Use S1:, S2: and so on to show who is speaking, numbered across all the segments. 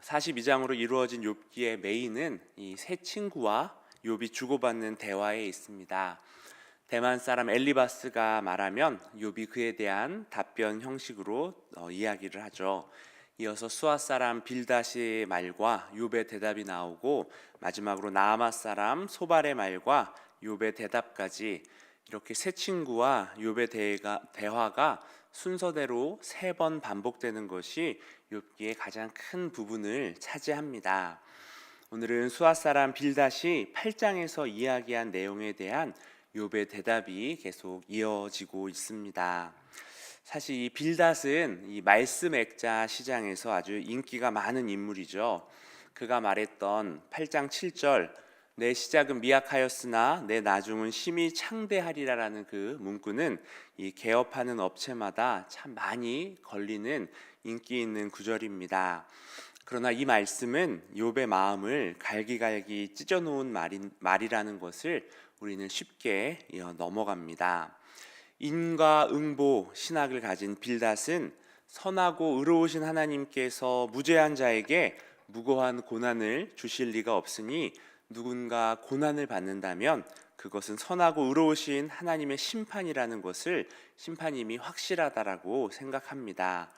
S1: 42장으로 이루어진 욥기의 메인은 이 세 친구와 욥이 주고받는 대화에 있습니다. 대만 사람 엘리바스가 말하면 욥이 그에 대한 답변 형식으로 이야기를 하죠. 이어서 수아 사람 빌닷의 말과 욥의 대답이 나오고, 마지막으로 나아마 사람 소발의 말과 욥의 대답까지 이렇게 세 친구와 욥의 대화가 순서대로 3번 반복되는 것이 욥기의 가장 큰 부분을 차지합니다. 오늘은 수아 사람 빌닷이 8장에서 이야기한 내용에 대한 욥의 대답이 계속 이어지고 있습니다. 사실 이 빌닷은 이 말씀 액자 시장에서 아주 인기가 많은 인물이죠. 그가 말했던 8장 7절, 내 시작은 미약하였으나 내 나중은 심히 창대하리라라는 그 문구는 이 개업하는 업체마다 참 많이 걸리는 인기 있는 구절입니다. 그러나 이 말씀은 욥의 마음을 갈기갈기 찢어놓은 말이라는 것을 우리는 쉽게 넘어갑니다. 인과응보 신학을 가진 빌닷은 선하고 의로우신 하나님께서 무죄한 자에게 무고한 고난을 주실 리가 없으니 누군가 고난을 받는다면 그것은 선하고 의로우신 하나님의 심판이라는 것을 심판임이 확실하다라고 생각합니다.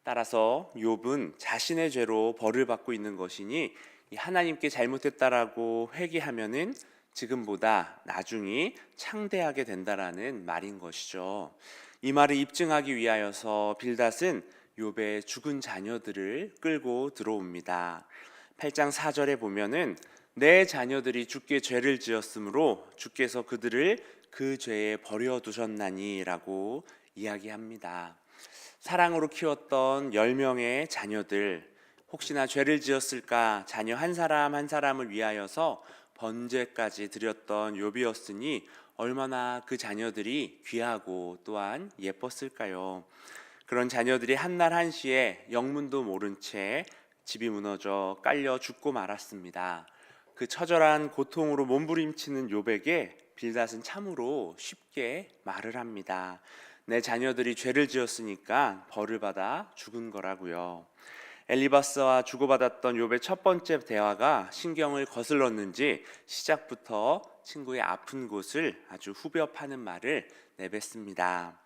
S1: 따라서 욥은 자신의 죄로 벌을 받고 있는 것이니 하나님께 잘못했다라고 회개하면은 지금보다 나중이 창대하게 된다라는 말인 것이죠. 이 말을 입증하기 위하여서 빌닷은 욥의 죽은 자녀들을 끌고 들어옵니다. 8장 4절에 보면은 내 자녀들이 주께 죄를 지었으므로 주께서 그들을 그 죄에 버려두셨나니 라고 이야기합니다. 사랑으로 키웠던 10명의 자녀들, 혹시나 죄를 지었을까 자녀 한 사람 한 사람을 위하여서 번제까지 드렸던 욥이었으니 얼마나 그 자녀들이 귀하고 또한 예뻤을까요? 그런 자녀들이 한날 한시에 영문도 모른 채 집이 무너져 깔려 죽고 말았습니다. 그 처절한 고통으로 몸부림치는 욥에게 빌닷은 참으로 쉽게 말을 합니다. 내 자녀들이 죄를 지었으니까 벌을 받아 죽은 거라고요. 엘리바스와 주고받았던 욥의 첫 번째 대화가 신경을 거슬렀는지 시작부터 친구의 아픈 곳을 아주 후벼 파는 말을 내뱉습니다.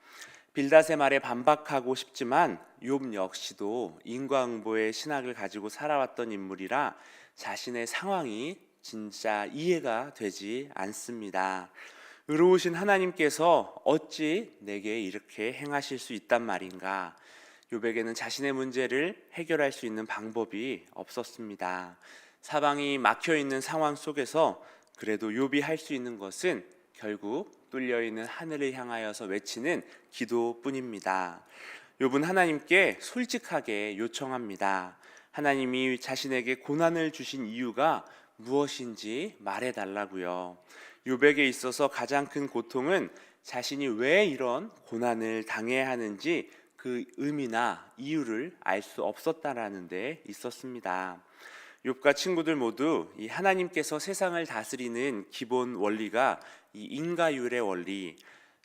S1: 빌닷의 말에 반박하고 싶지만 욥 역시도 인과응보의 신학을 가지고 살아왔던 인물이라 자신의 상황이 진짜 이해가 되지 않습니다. 의로우신 하나님께서 어찌 내게 이렇게 행하실 수 있단 말인가? 욥에게는 자신의 문제를 해결할 수 있는 방법이 없었습니다. 사방이 막혀 있는 상황 속에서 그래도 욥이 할 수 있는 것은 결국 뚫려 있는 하늘을 향하여서 외치는 기도뿐입니다. 욥은 하나님께 솔직하게 요청합니다. 하나님이 자신에게 고난을 주신 이유가 무엇인지 말해달라고요. 욥에게 있어서 가장 큰 고통은 자신이 왜 이런 고난을 당해야 하는지 그 의미나 이유를 알 수 없었다라는 데 있었습니다. 욥과 친구들 모두 이 하나님께서 세상을 다스리는 기본 원리가 이 인과율의 원리,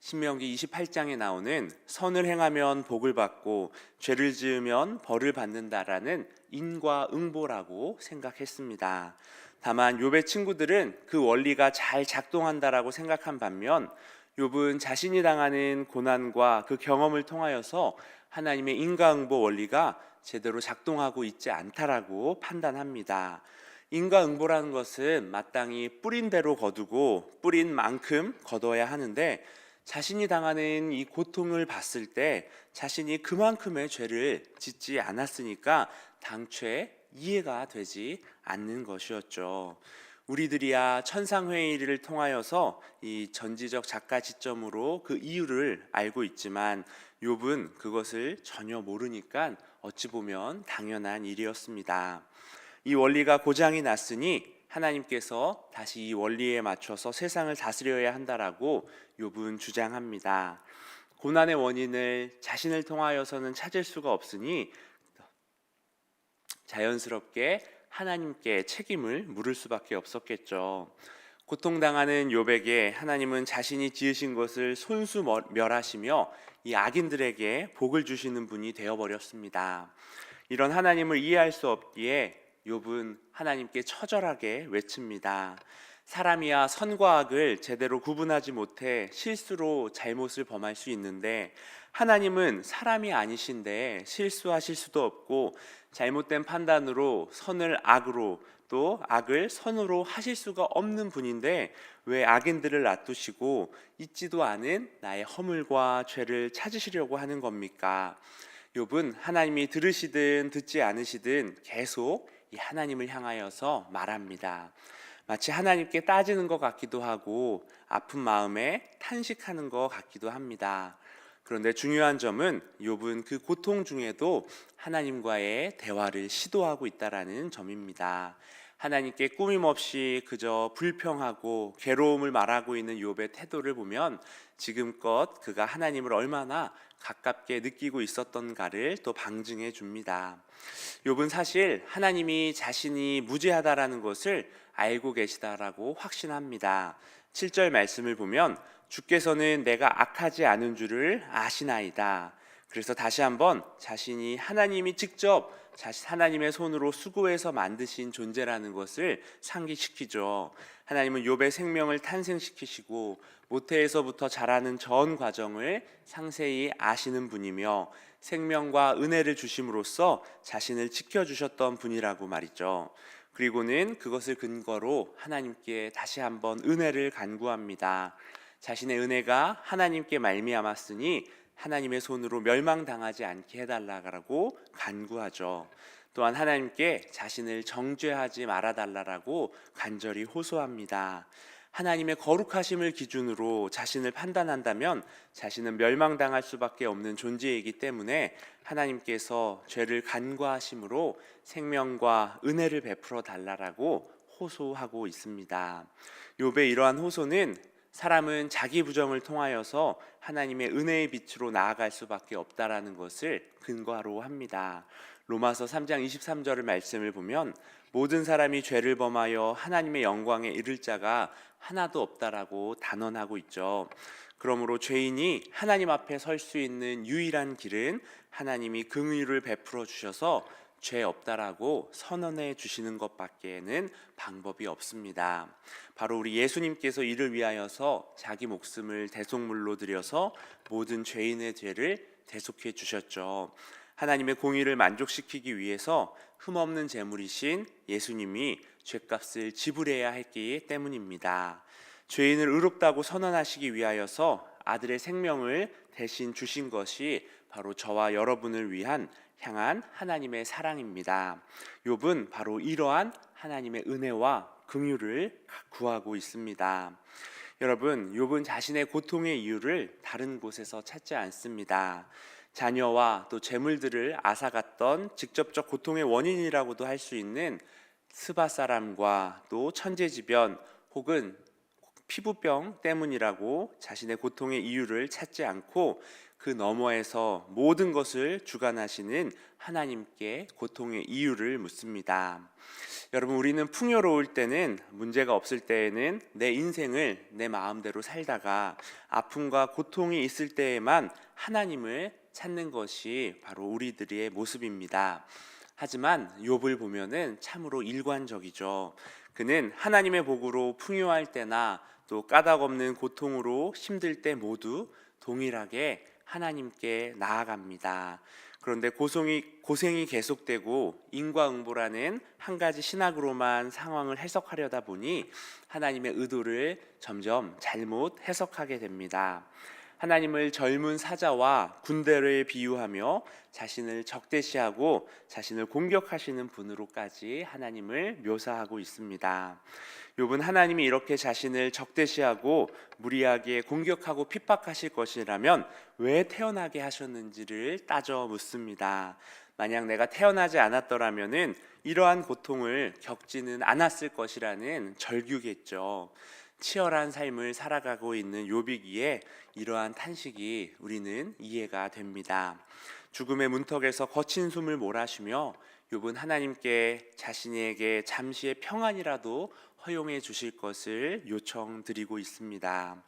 S1: 신명기 28장에 나오는 선을 행하면 복을 받고 죄를 지으면 벌을 받는다라는 인과응보라고 생각했습니다. 다만 욥의 친구들은 그 원리가 잘 작동한다라고 생각한 반면 욥은 자신이 당하는 고난과 그 경험을 통하여서 하나님의 인과응보 원리가 제대로 작동하고 있지 않다라고 판단합니다. 인과응보라는 것은 마땅히 뿌린 대로 거두고 뿌린 만큼 거둬야 하는데, 자신이 당하는 이 고통을 봤을 때 자신이 그만큼의 죄를 짓지 않았으니까 당최 이해가 되지 않는 것이었죠. 우리들이야 천상회의를 통하여서 이 전지적 작가 지점으로 그 이유를 알고 있지만 욥은 그것을 전혀 모르니까 어찌 보면 당연한 일이었습니다. 이 원리가 고장이 났으니 하나님께서 다시 이 원리에 맞춰서 세상을 다스려야 한다라고 욥은 주장합니다. 고난의 원인을 자신을 통하여서는 찾을 수가 없으니 자연스럽게 하나님께 책임을 물을 수밖에 없었겠죠. 고통당하는 욥에게 하나님은 자신이 지으신 것을 손수 멸하시며 이 악인들에게 복을 주시는 분이 되어버렸습니다. 이런 하나님을 이해할 수 없기에 욥은 하나님께 처절하게 외칩니다. 사람이야 선과 악을 제대로 구분하지 못해 실수로 잘못을 범할 수 있는데 하나님은 사람이 아니신데 실수하실 수도 없고 잘못된 판단으로 선을 악으로 또 악을 선으로 하실 수가 없는 분인데 왜 악인들을 놔두시고 잊지도 않은 나의 허물과 죄를 찾으시려고 하는 겁니까? 욥은 하나님이 들으시든 듣지 않으시든 계속 이 하나님을 향하여서 말합니다. 마치 하나님께 따지는 것 같기도 하고 아픈 마음에 탄식하는 것 같기도 합니다. 그런데 중요한 점은 욥은 그 고통 중에도 하나님과의 대화를 시도하고 있다라는 점입니다. 하나님께 꾸밈없이 그저 불평하고 괴로움을 말하고 있는 욥의 태도를 보면 지금껏 그가 하나님을 얼마나 가깝게 느끼고 있었던가를 또 방증해 줍니다. 욥은 사실 하나님이 자신이 무죄하다라는 것을 알고 계시다라고 확신합니다. 7절 말씀을 보면 주께서는 내가 악하지 않은 줄을 아시나이다. 그래서 다시 한번 자신이 하나님이 직접 하나님의 손으로 수고해서 만드신 존재라는 것을 상기시키죠. 하나님은 욥의 생명을 탄생시키시고 모태에서부터 자라는 전 과정을 상세히 아시는 분이며 생명과 은혜를 주심으로써 자신을 지켜주셨던 분이라고 말이죠. 그리고는 그것을 근거로 하나님께 다시 한번 은혜를 간구합니다. 자신의 은혜가 하나님께 말미암았으니 하나님의 손으로 멸망당하지 않게 해달라고 간구하죠. 또한 하나님께 자신을 정죄하지 말아달라고 간절히 호소합니다. 하나님의 거룩하심을 기준으로 자신을 판단한다면 자신은 멸망당할 수밖에 없는 존재이기 때문에 하나님께서 죄를 간과하심으로 생명과 은혜를 베풀어 달라고 호소하고 있습니다. 욥의 이러한 호소는 사람은 자기 부정을 통하여서 하나님의 은혜의 빛으로 나아갈 수밖에 없다라는 것을 근거로 합니다. 로마서 3장 23절의 말씀을 보면 모든 사람이 죄를 범하여 하나님의 영광에 이를 자가 하나도 없다라고 단언하고 있죠. 그러므로 죄인이 하나님 앞에 설 수 있는 유일한 길은 하나님이 긍휼을 베풀어 주셔서 죄 없다라고 선언해 주시는 것밖에는 방법이 없습니다. 바로 우리 예수님께서 이를 위하여서 자기 목숨을 대속물로 드려서 모든 죄인의 죄를 대속해 주셨죠. 하나님의 공의를 만족시키기 위해서 흠없는 제물이신 예수님이 죄값을 지불해야 했기 때문입니다. 죄인을 의롭다고 선언하시기 위하여서 아들의 생명을 대신 주신 것이 바로 저와 여러분을 위한 향한 하나님의 사랑입니다. 욥은 바로 이러한 하나님의 은혜와 긍휼을 구하고 있습니다. 여러분, 욥은 자신의 고통의 이유를 다른 곳에서 찾지 않습니다. 자녀와 또 재물들을 앗아갔던 직접적 고통의 원인이라고도 할 수 있는 스바 사람과 또 천재지변 혹은 피부병 때문이라고 자신의 고통의 이유를 찾지 않고 그 너머에서 모든 것을 주관하시는 하나님께 고통의 이유를 묻습니다. 여러분, 우리는 풍요로울 때는, 문제가 없을 때에는 내 인생을 내 마음대로 살다가 아픔과 고통이 있을 때에만 하나님을 찾는 것이 바로 우리들의 모습입니다. 하지만 욥을 보면은 참으로 일관적이죠. 그는 하나님의 복으로 풍요할 때나 또 까닭없는 고통으로 힘들 때 모두 동일하게 하나님께 나아갑니다. 그런데 고생이 계속되고 인과응보라는 한 가지 신학으로만 상황을 해석하려다 보니 하나님의 의도를 점점 잘못 해석하게 됩니다. 하나님을 젊은 사자와 군대를 비유하며 자신을 적대시하고 자신을 공격하시는 분으로까지 하나님을 묘사하고 있습니다. 욥은 하나님이 이렇게 자신을 적대시하고 무리하게 공격하고 핍박하실 것이라면 왜 태어나게 하셨는지를 따져 묻습니다. 만약 내가 태어나지 않았더라면은 이러한 고통을 겪지는 않았을 것이라는 절규겠죠. 치열한 삶을 살아가고 있는 욥이기에 이러한 탄식이 우리는 이해가 됩니다. 죽음의 문턱에서 거친 숨을 몰아쉬며 욥은 하나님께 자신에게 잠시의 평안이라도 허용해 주실 것을 요청드리고 있습니다.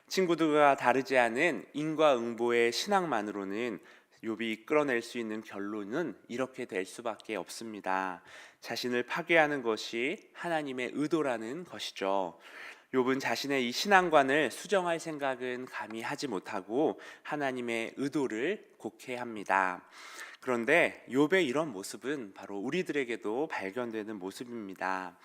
S1: 친구들과 다르지 않은 인과응보의 신앙만으로는 욥이 이끌어낼 수 있는 결론은 이렇게 될 수밖에 없습니다. 자신을 파괴하는 것이 하나님의 의도라는 것이죠. 욥은 자신의 이 신앙관을 수정할 생각은 감히 하지 못하고 하나님의 의도를 곡해합니다. 그런데 욥의 이런 모습은 바로 우리들에게도 발견되는 모습입니다.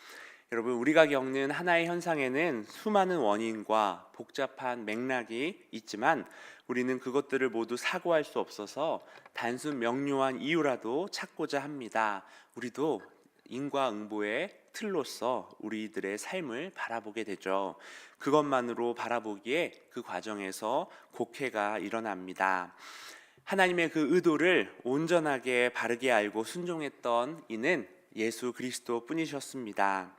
S1: 여러분, 우리가 겪는 하나의 현상에는 수많은 원인과 복잡한 맥락이 있지만 우리는 그것들을 모두 사고할 수 없어서 단순 명료한 이유라도 찾고자 합니다. 우리도 인과응보의 틀로서 우리들의 삶을 바라보게 되죠. 그것만으로 바라보기에 그 과정에서 곡해가 일어납니다. 하나님의 그 의도를 온전하게 바르게 알고 순종했던 이는 예수 그리스도 뿐이셨습니다.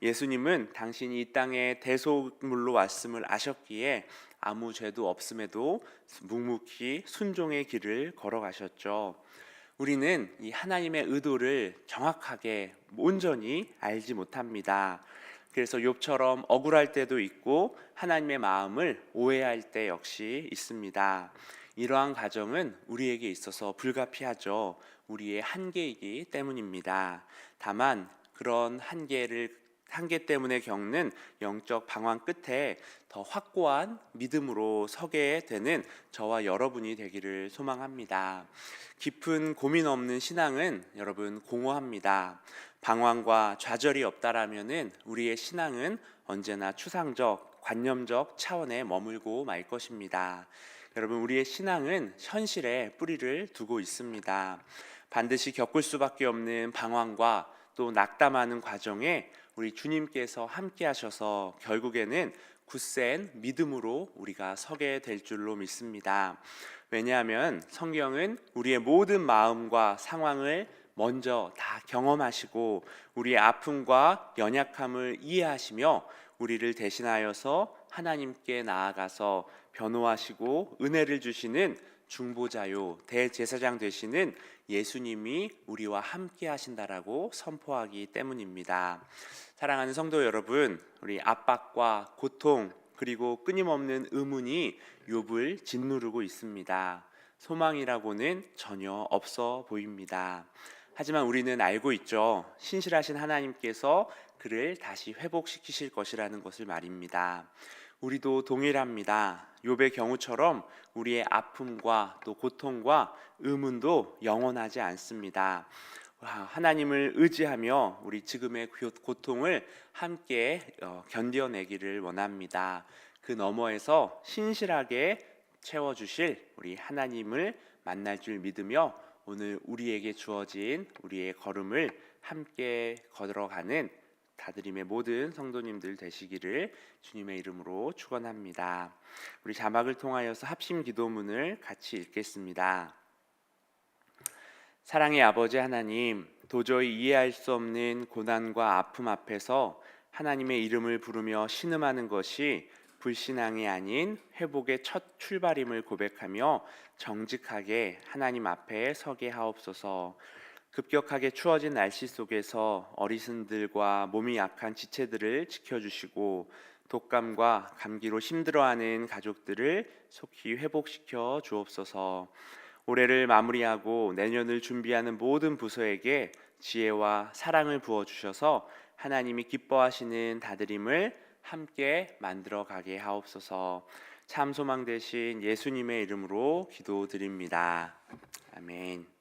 S1: 예수님은 당신이 이 땅에 대속물로 왔음을 아셨기에 아무 죄도 없음에도 묵묵히 순종의 길을 걸어가셨죠. 우리는 이 하나님의 의도를 정확하게 온전히 알지 못합니다. 그래서 욥처럼 억울할 때도 있고 하나님의 마음을 오해할 때 역시 있습니다. 이러한 과정은 우리에게 있어서 불가피하죠. 우리의 한계이기 때문입니다. 다만 그런 한계 때문에 겪는 영적 방황 끝에 더 확고한 믿음으로 서게 되는 저와 여러분이 되기를 소망합니다. 깊은 고민 없는 신앙은 여러분 공허합니다. 방황과 좌절이 없다라면은 우리의 신앙은 언제나 추상적, 관념적 차원에 머물고 말 것입니다. 여러분, 우리의 신앙은 현실에 뿌리를 두고 있습니다. 반드시 겪을 수밖에 없는 방황과 또 낙담하는 과정에 우리 주님께서 함께 하셔서 결국에는 굳센 믿음으로 우리가 서게 될 줄로 믿습니다. 왜냐하면 성경은 우리의 모든 마음과 상황을 먼저 다 경험하시고 우리의 아픔과 연약함을 이해하시며 우리를 대신하여서 하나님께 나아가서 변호하시고 은혜를 주시는 중보자요 대제사장 되시는 예수님이 우리와 함께 하신다라고 선포하기 때문입니다. 사랑하는 성도 여러분, 우리 압박과 고통 그리고 끊임없는 의문이 욥을 짓누르고 있습니다. 소망이라고는 전혀 없어 보입니다. 하지만 우리는 알고 있죠. 신실하신 하나님께서 그를 다시 회복시키실 것이라는 것을 말입니다. 우리도 동일합니다. 욥의 경우처럼 우리의 아픔과 또 고통과 의문도 영원하지 않습니다. 하나님을 의지하며 우리 지금의 고통을 함께 견뎌내기를 원합니다. 그 너머에서 신실하게 채워주실 우리 하나님을 만날 줄 믿으며 오늘 우리에게 주어진 우리의 걸음을 함께 걸어가는 다드림의 모든 성도님들 되시기를 주님의 이름으로 축원합니다. 우리 자막을 통하여서 합심 기도문을 같이 읽겠습니다. 사랑의 아버지 하나님, 도저히 이해할 수 없는 고난과 아픔 앞에서 하나님의 이름을 부르며 신음하는 것이 불신앙이 아닌 회복의 첫 출발임을 고백하며 정직하게 하나님 앞에 서게 하옵소서. 급격하게 추워진 날씨 속에서 어르신들과 몸이 약한 지체들을 지켜주시고 독감과 감기로 힘들어하는 가족들을 속히 회복시켜 주옵소서. 올해를 마무리하고 내년을 준비하는 모든 부서에게 지혜와 사랑을 부어주셔서 하나님이 기뻐하시는 다드림을 함께 만들어 가게 하옵소서. 참 소망 되신 예수님의 이름으로 기도드립니다. 아멘.